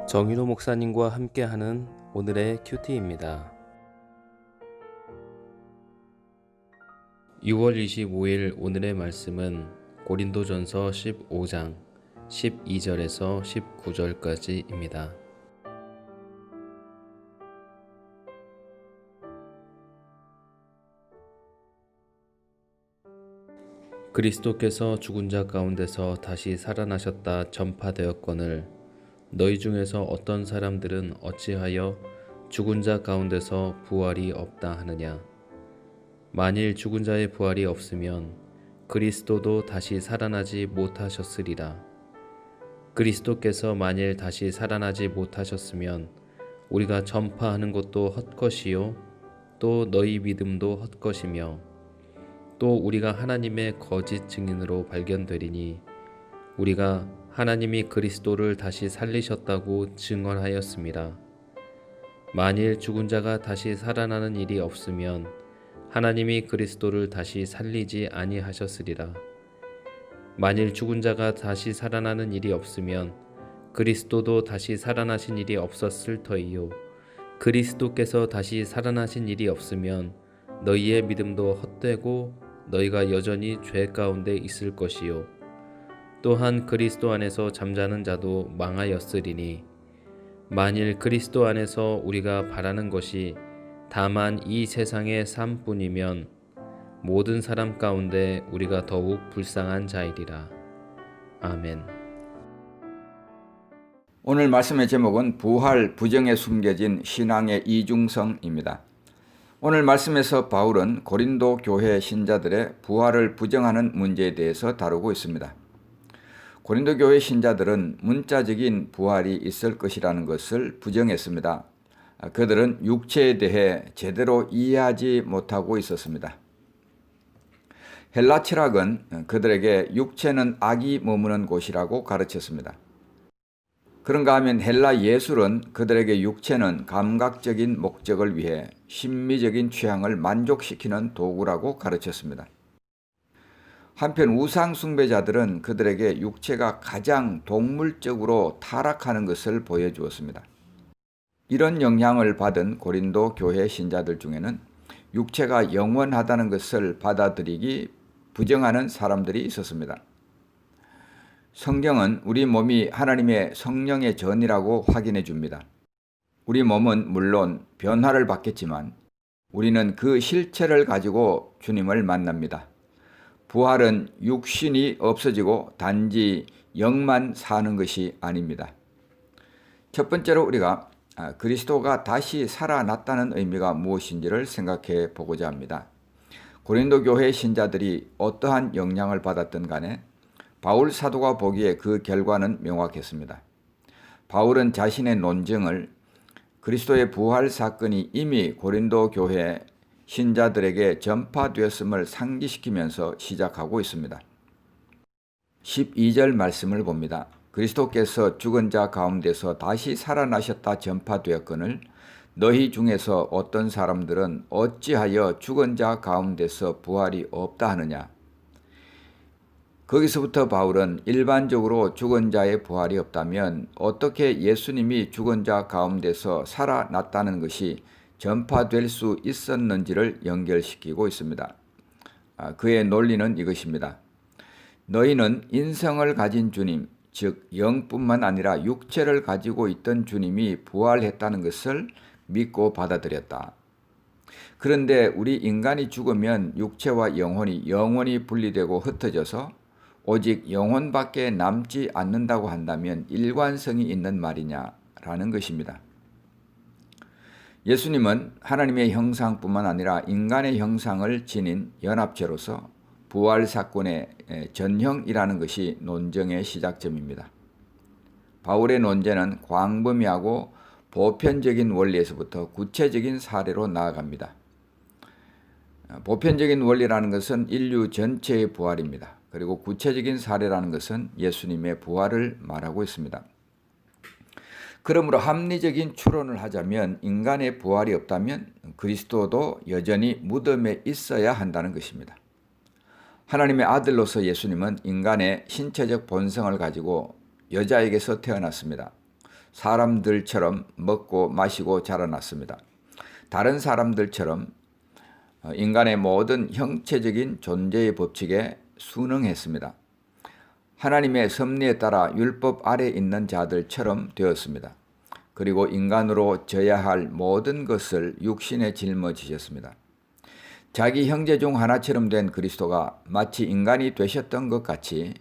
정윤호 목사님과 함께하는 오늘의 큐티입니다. 6월 25일 오늘의 말씀은 고린도전서 15장 12절에서 19절까지입니다. 그리스도께서 죽은 자 가운데서 다시 살아나셨다 전파되었거늘 너희 중에서 어떤 사람들은 어찌하여 죽은 자 가운데서 부활이 없다 하느냐. 만일 죽은 자의 부활이 없으면 그리스도도 다시 살아나지 못하셨으리라. 그리스도께서 만일 다시 살아나지 못하셨으면 우리가 전파하는 것도 헛것이요 또 너희 믿음도 헛것이며 또 우리가 하나님의 거짓 증인으로 발견되리니 우리가 하나님이 그리스도를 다시 살리셨다고 증언하였습니다. 만일 죽은 자가 다시 살아나는 일이 없으면 하나님이 그리스도를 다시 살리지 아니하셨으리라. 만일 죽은 자가 다시 살아나는 일이 없으면 그리스도도 다시 살아나신 일이 없었을 터이요. 그리스도께서 다시 살아나신 일이 없으면 너희의 믿음도 헛되고 너희가 여전히 죄 가운데 있을 것이요. 또한 그리스도 안에서 잠자는 자도 망하였으리니 만일 그리스도 안에서 우리가 바라는 것이 다만 이 세상의 삶뿐이면 모든 사람 가운데 우리가 더욱 불쌍한 자이리라. 아멘. 오늘 말씀의 제목은 부활 부정에 숨겨진 신앙의 이중성입니다. 오늘 말씀에서 바울은 고린도 교회 신자들의 부활을 부정하는 문제에 대해서 다루고 있습니다. 고린도 교회 신자들은 문자적인 부활이 있을 것이라는 것을 부정했습니다. 그들은 육체에 대해 제대로 이해하지 못하고 있었습니다. 헬라 철학은 그들에게 육체는 악이 머무는 곳이라고 가르쳤습니다. 그런가 하면 헬라 예술은 그들에게 육체는 감각적인 목적을 위해 심미적인 취향을 만족시키는 도구라고 가르쳤습니다. 한편 우상 숭배자들은 그들에게 육체가 가장 동물적으로 타락하는 것을 보여주었습니다. 이런 영향을 받은 고린도 교회 신자들 중에는 육체가 영원하다는 것을 받아들이기 부정하는 사람들이 있었습니다. 성경은 우리 몸이 하나님의 성령의 전이라고 확인해 줍니다. 우리 몸은 물론 변화를 받겠지만 우리는 그 실체를 가지고 주님을 만납니다. 부활은 육신이 없어지고 단지 영만 사는 것이 아닙니다. 첫 번째로 우리가 그리스도가 다시 살아났다는 의미가 무엇인지를 생각해 보고자 합니다. 고린도 교회 신자들이 어떠한 영향을 받았든 간에 바울 사도가 보기에 그 결과는 명확했습니다. 바울은 자신의 논증을 그리스도의 부활 사건이 이미 고린도 교회 신자들에게 전파되었음을 상기시키면서 시작하고 있습니다. 12절 말씀을 봅니다. 그리스도께서 죽은 자 가운데서 다시 살아나셨다 전파되었거늘 너희 중에서 어떤 사람들은 어찌하여 죽은 자 가운데서 부활이 없다 하느냐. 거기서부터 바울은 일반적으로 죽은 자의 부활이 없다면 어떻게 예수님이 죽은 자 가운데서 살아났다는 것이 전파될 수 있었는지를 연결시키고 있습니다. 그의 논리는 이것입니다. 너희는 인성을 가진 주님, 즉 영뿐만 아니라 육체를 가지고 있던 주님이 부활했다는 것을 믿고 받아들였다. 그런데 우리 인간이 죽으면 육체와 영혼이 분리되고 흩어져서 오직 영혼밖에 남지 않는다고 한다면 일관성이 있는 말이냐라는 것입니다. 예수님은 하나님의 형상뿐만 아니라 인간의 형상을 지닌 연합체로서 부활 사건의 전형이라는 것이 논쟁의 시작점입니다. 바울의 논제는 광범위하고 보편적인 원리에서부터 구체적인 사례로 나아갑니다. 보편적인 원리라는 것은 인류 전체의 부활입니다. 그리고 구체적인 사례라는 것은 예수님의 부활을 말하고 있습니다. 그러므로 합리적인 추론을 하자면 인간의 부활이 없다면 그리스도도 여전히 무덤에 있어야 한다는 것입니다. 하나님의 아들로서 예수님은 인간의 신체적 본성을 가지고 여자에게서 태어났습니다. 사람들처럼 먹고 마시고 자라났습니다. 다른 사람들처럼 인간의 모든 형체적인 존재의 법칙에 순응했습니다. 하나님의 섭리에 따라 율법 아래 있는 자들처럼 되었습니다. 그리고 인간으로 져야 할 모든 것을 육신에 짊어지셨습니다. 자기 형제 중 하나처럼 된 그리스도가 마치 인간이 되셨던 것 같이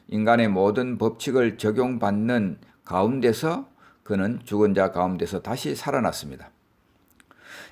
인간의 모든 법칙을 적용받는 가운데서 그는 죽은 자 가운데서 다시 살아났습니다.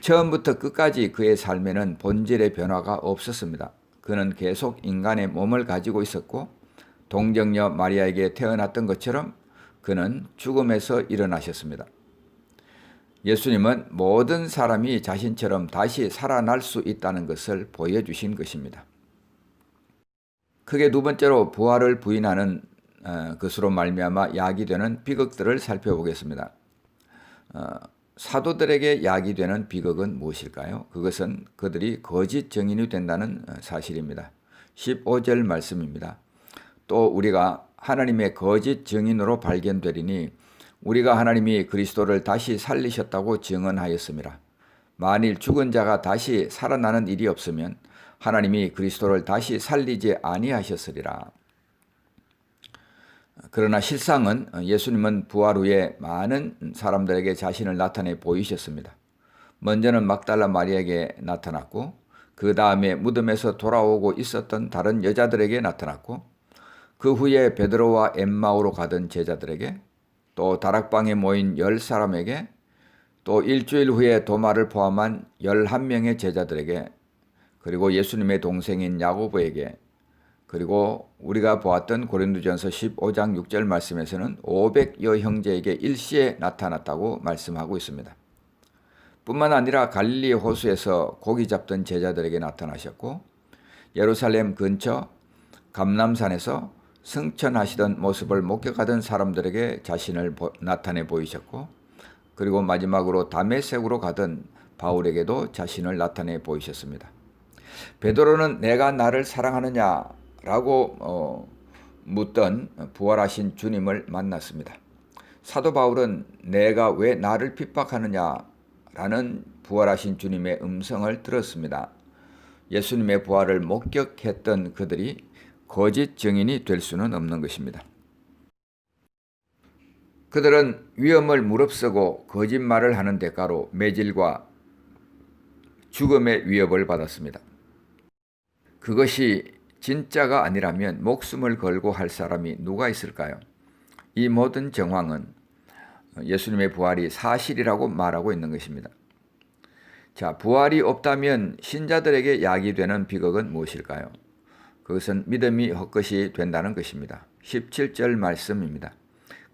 처음부터 끝까지 그의 삶에는 본질의 변화가 없었습니다. 그는 계속 인간의 몸을 가지고 있었고 동정녀 마리아에게 태어났던 것처럼 그는 죽음에서 일어나셨습니다. 예수님은 모든 사람이 자신처럼 다시 살아날 수 있다는 것을 보여주신 것입니다. 크게 두 번째로 부활을 부인하는 것으로 말미암아 야기되는 비극들을 살펴보겠습니다. 사도들에게 야기되는 비극은 무엇일까요? 그것은 그들이 거짓 증인이 된다는 사실입니다. 15절 말씀입니다. 또 우리가 하나님의 거짓 증인으로 발견되리니 우리가 하나님이 그리스도를 다시 살리셨다고 증언하였습니다. 만일 죽은 자가 다시 살아나는 일이 없으면 하나님이 그리스도를 다시 살리지 아니하셨으리라. 그러나 실상은 예수님은 부활 후에 많은 사람들에게 자신을 나타내 보이셨습니다. 먼저는 막달라 마리아에게 나타났고 그 다음에 무덤에서 돌아오고 있었던 다른 여자들에게 나타났고 그 후에 베드로와 엠마오로 가던 제자들에게 또 다락방에 모인 10사람에게 또 일주일 후에 도마를 포함한 11명의 제자들에게 그리고 예수님의 동생인 야고보에게 그리고 우리가 보았던 고린도전서 15장 6절 말씀에서는 500여 형제에게 일시에 나타났다고 말씀하고 있습니다. 뿐만 아니라 갈릴리 호수에서 고기 잡던 제자들에게 나타나셨고 예루살렘 근처 감람산에서 승천하시던 모습을 목격하던 사람들에게 자신을 나타내 보이셨고 그리고 마지막으로 다메섹으로 가던 바울에게도 자신을 나타내 보이셨습니다. 베드로는 내가 나를 사랑하느냐라고 묻던 부활하신 주님을 만났습니다. 사도 바울은 내가 왜 나를 핍박하느냐라는 부활하신 주님의 음성을 들었습니다. 예수님의 부활을 목격했던 그들이 거짓 증인이 될 수는 없는 것입니다. 그들은 위험을 무릅쓰고 거짓말을 하는 대가로 매질과 죽음의 위협을 받았습니다. 그것이 진짜가 아니라면 목숨을 걸고 할 사람이 누가 있을까요? 이 모든 정황은 예수님의 부활이 사실이라고 말하고 있는 것입니다. 자, 부활이 없다면 신자들에게 야기되는 비극은 무엇일까요? 그것은 믿음이 헛것이 된다는 것입니다. 17절 말씀입니다.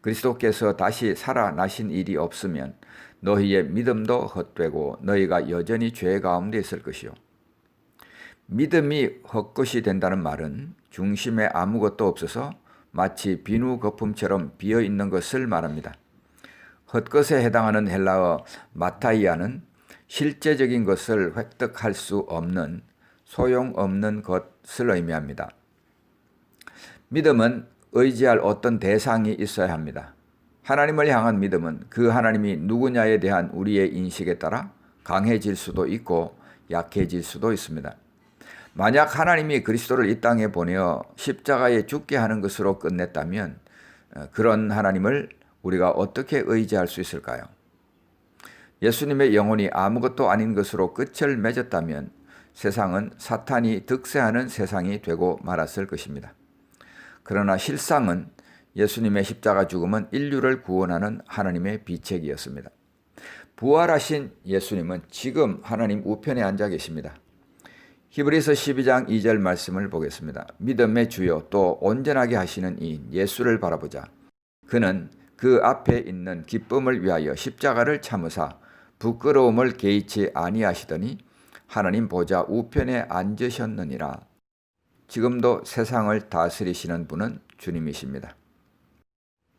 그리스도께서 다시 살아나신 일이 없으면 너희의 믿음도 헛되고 너희가 여전히 죄 가운데 있을 것이요. 믿음이 헛것이 된다는 말은 중심에 아무것도 없어서 마치 비누 거품처럼 비어있는 것을 말합니다. 헛것에 해당하는 헬라어 마타이아는 실제적인 것을 획득할 수 없는 소용없는 것을 의미합니다. 믿음은 의지할 어떤 대상이 있어야 합니다. 하나님을 향한 믿음은 그 하나님이 누구냐에 대한 우리의 인식에 따라 강해질 수도 있고 약해질 수도 있습니다. 만약 하나님이 그리스도를 이 땅에 보내어 십자가에 죽게 하는 것으로 끝냈다면 그런 하나님을 우리가 어떻게 의지할 수 있을까요? 예수님의 영혼이 아무것도 아닌 것으로 끝을 맺었다면 세상은 사탄이 득세하는 세상이 되고 말았을 것입니다. 그러나 실상은 예수님의 십자가 죽음은 인류를 구원하는 하나님의 비책이었습니다. 부활하신 예수님은 지금 하나님 우편에 앉아 계십니다. 히브리서 12장 2절 말씀을 보겠습니다. 믿음의 주요 또 온전하게 하시는 이인 예수를 바라보자. 그는 그 앞에 있는 기쁨을 위하여 십자가를 참으사 부끄러움을 개의치 아니하시더니 하나님 보좌 우편에 앉으셨느니라. 지금도 세상을 다스리시는 분은 주님이십니다.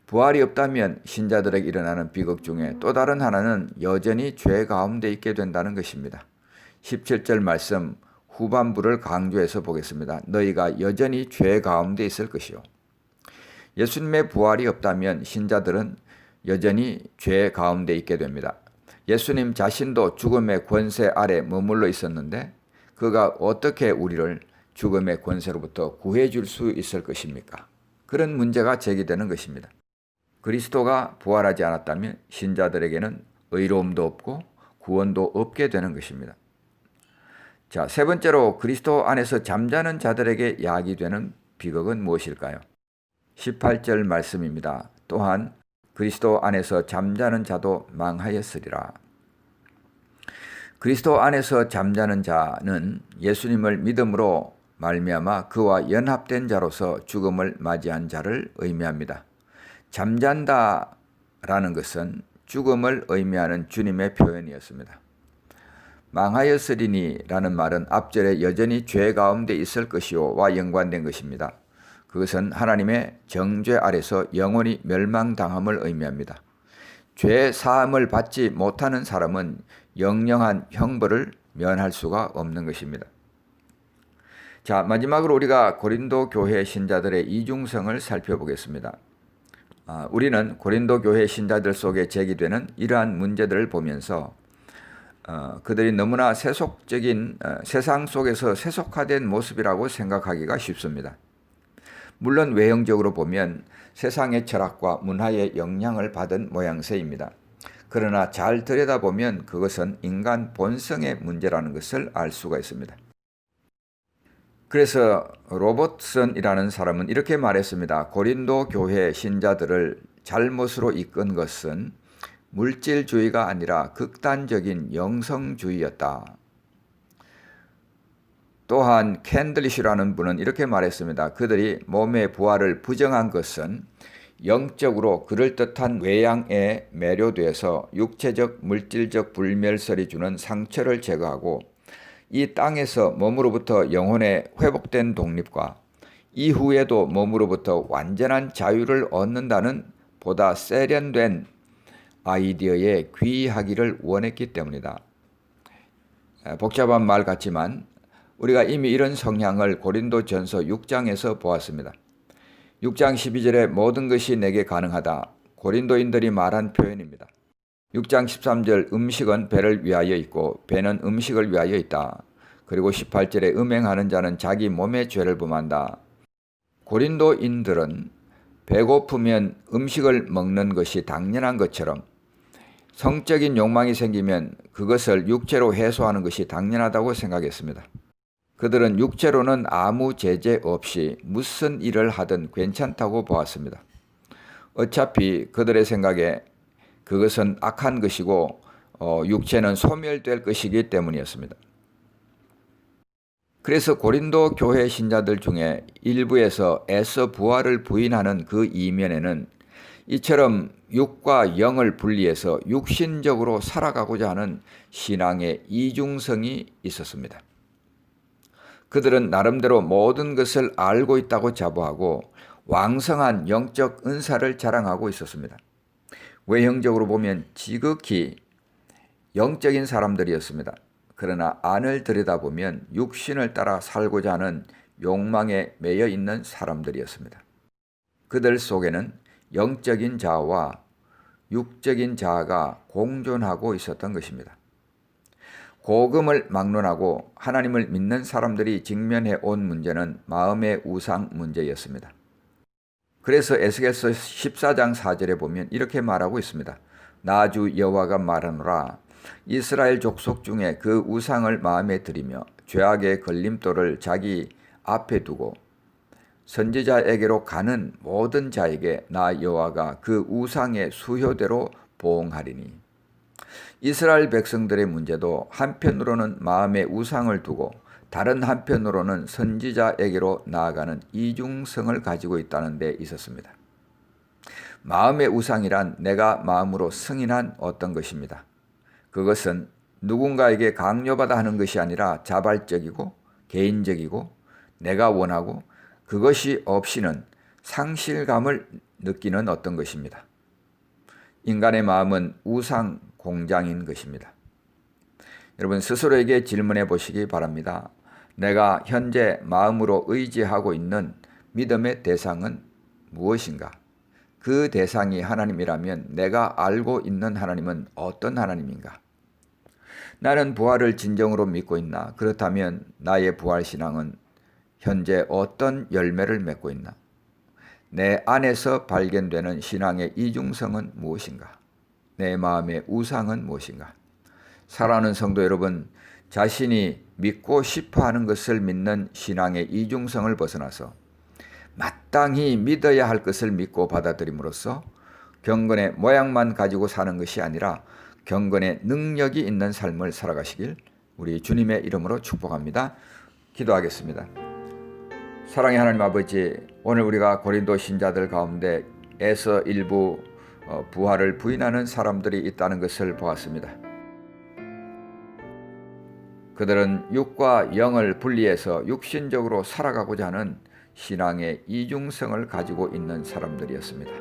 부활이 없다면 신자들에게 일어나는 비극 중에 또 다른 하나는 여전히 죄 가운데 있게 된다는 것입니다. 17절 말씀 후반부를 강조해서 보겠습니다. 너희가 여전히 죄 가운데 있을 것이요. 예수님의 부활이 없다면 신자들은 여전히 죄 가운데 있게 됩니다. 예수님 자신도 죽음의 권세 아래 머물러 있었는데 그가 어떻게 우리를 죽음의 권세로부터 구해줄 수 있을 것입니까? 그런 문제가 제기되는 것입니다. 그리스도가 부활하지 않았다면 신자들에게는 의로움도 없고 구원도 없게 되는 것입니다. 자, 세 번째로 그리스도 안에서 잠자는 자들에게 야기되는 비극은 무엇일까요? 18절 말씀입니다. 또한 그리스도 안에서 잠자는 자도 망하였으리라. 그리스도 안에서 잠자는 자는 예수님을 믿음으로 말미암아 그와 연합된 자로서 죽음을 맞이한 자를 의미합니다. 잠잔다라는 것은 죽음을 의미하는 주님의 표현이었습니다. 망하였으리니라는 말은 앞절에 여전히 죄 가운데 있을 것이요와 연관된 것입니다. 그것은 하나님의 정죄 아래서 영원히 멸망당함을 의미합니다. 죄 사함을 받지 못하는 사람은 영영한 형벌을 면할 수가 없는 것입니다. 자, 마지막으로 우리가 고린도 교회 신자들의 이중성을 살펴보겠습니다. 우리는 고린도 교회 신자들 속에 제기되는 이러한 문제들을 보면서 그들이 너무나 세속적인 세상 속에서 세속화된 모습이라고 생각하기가 쉽습니다. 물론 외형적으로 보면 세상의 철학과 문화의 영향을 받은 모양새입니다. 그러나 잘 들여다보면 그것은 인간 본성의 문제라는 것을 알 수가 있습니다. 그래서 로버트슨이라는 사람은 이렇게 말했습니다. 고린도 교회 신자들을 잘못으로 이끈 것은 물질주의가 아니라 극단적인 영성주의였다. 또한 캔들리시라는 분은 이렇게 말했습니다. 그들이 몸의 부활을 부정한 것은 영적으로 그럴듯한 외양에 매료돼서 육체적 물질적 불멸설이 주는 상처를 제거하고 이 땅에서 몸으로부터 영혼의 회복된 독립과 이후에도 몸으로부터 완전한 자유를 얻는다는 보다 세련된 아이디어에 귀의하기를 원했기 때문이다. 복잡한 말 같지만 우리가 이미 이런 성향을 고린도전서 6장에서 보았습니다. 6장 12절에 모든 것이 내게 가능하다. 고린도인들이 말한 표현입니다. 6장 13절 음식은 배를 위하여 있고 배는 음식을 위하여 있다. 그리고 18절에 음행하는 자는 자기 몸의 죄를 범한다. 고린도인들은 배고프면 음식을 먹는 것이 당연한 것처럼 성적인 욕망이 생기면 그것을 육체로 해소하는 것이 당연하다고 생각했습니다. 그들은 육체로는 아무 제재 없이 무슨 일을 하든 괜찮다고 보았습니다. 어차피 그들의 생각에 그것은 악한 것이고 육체는 소멸될 것이기 때문이었습니다. 그래서 고린도 교회 신자들 중에 일부에서 애써 부활을 부인하는 그 이면에는 이처럼 육과 영을 분리해서 육신적으로 살아가고자 하는 신앙의 이중성이 있었습니다. 그들은 나름대로 모든 것을 알고 있다고 자부하고 왕성한 영적 은사를 자랑하고 있었습니다. 외형적으로 보면 지극히 영적인 사람들이었습니다. 그러나 안을 들여다보면 육신을 따라 살고자 하는 욕망에 매여 있는 사람들이었습니다. 그들 속에는 영적인 자아와 육적인 자아가 공존하고 있었던 것입니다. 복음을 막론하고 하나님을 믿는 사람들이 직면해 온 문제는 마음의 우상 문제였습니다. 그래서 에스겔서 14장 4절에 보면 이렇게 말하고 있습니다. 나 주 여호와가 말하노라. 이스라엘 족속 중에 그 우상을 마음에 들이며 죄악의 걸림돌을 자기 앞에 두고 선지자에게로 가는 모든 자에게 나 여호와가 그 우상의 수효대로 보응하리니. 이스라엘 백성들의 문제도 한편으로는 마음의 우상을 두고 다른 한편으로는 선지자에게로 나아가는 이중성을 가지고 있다는 데 있었습니다. 마음의 우상이란 내가 마음으로 승인한 어떤 것입니다. 그것은 누군가에게 강요받아 하는 것이 아니라 자발적이고 개인적이고 내가 원하고 그것이 없이는 상실감을 느끼는 어떤 것입니다. 인간의 마음은 우상 공장인 것입니다. 여러분 스스로에게 질문해 보시기 바랍니다. 내가 현재 마음으로 의지하고 있는 믿음의 대상은 무엇인가? 그 대상이 하나님이라면 내가 알고 있는 하나님은 어떤 하나님인가? 나는 부활을 진정으로 믿고 있나? 그렇다면 나의 부활 신앙은 현재 어떤 열매를 맺고 있나? 내 안에서 발견되는 신앙의 이중성은 무엇인가? 내 마음의 우상은 무엇인가? 사랑하는 성도 여러분, 자신이 믿고 싶어하는 것을 믿는 신앙의 이중성을 벗어나서 마땅히 믿어야 할 것을 믿고 받아들임으로써 경건의 모양만 가지고 사는 것이 아니라 경건의 능력이 있는 삶을 살아가시길 우리 주님의 이름으로 축복합니다. 기도하겠습니다. 사랑의 하나님 아버지, 오늘 우리가 고린도 신자들 가운데 에서 일부 부활을 부인하는 사람들이 있다는 것을 보았습니다. 그들은 육과 영을 분리해서 육신적으로 살아가고자 하는 신앙의 이중성을 가지고 있는 사람들이었습니다.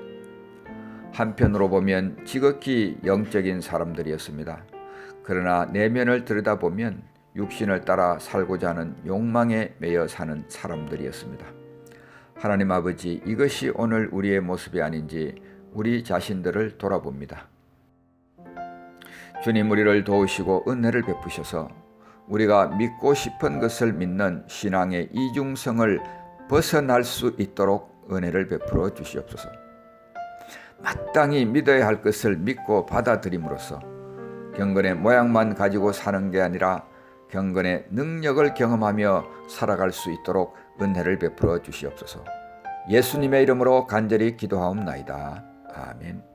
한편으로 보면 지극히 영적인 사람들이었습니다. 그러나 내면을 들여다보면 육신을 따라 살고자 하는 욕망에 매여 사는 사람들이었습니다. 하나님 아버지, 이것이 오늘 우리의 모습이 아닌지 우리 자신들을 돌아봅니다. 주님, 우리를 도우시고 은혜를 베푸셔서 우리가 믿고 싶은 것을 믿는 신앙의 이중성을 벗어날 수 있도록 은혜를 베풀어 주시옵소서. 마땅히 믿어야 할 것을 믿고 받아들임으로써 경건의 모양만 가지고 사는 게 아니라 경건의 능력을 경험하며 살아갈 수 있도록 은혜를 베풀어 주시옵소서. 예수님의 이름으로 간절히 기도하옵나이다. 아멘.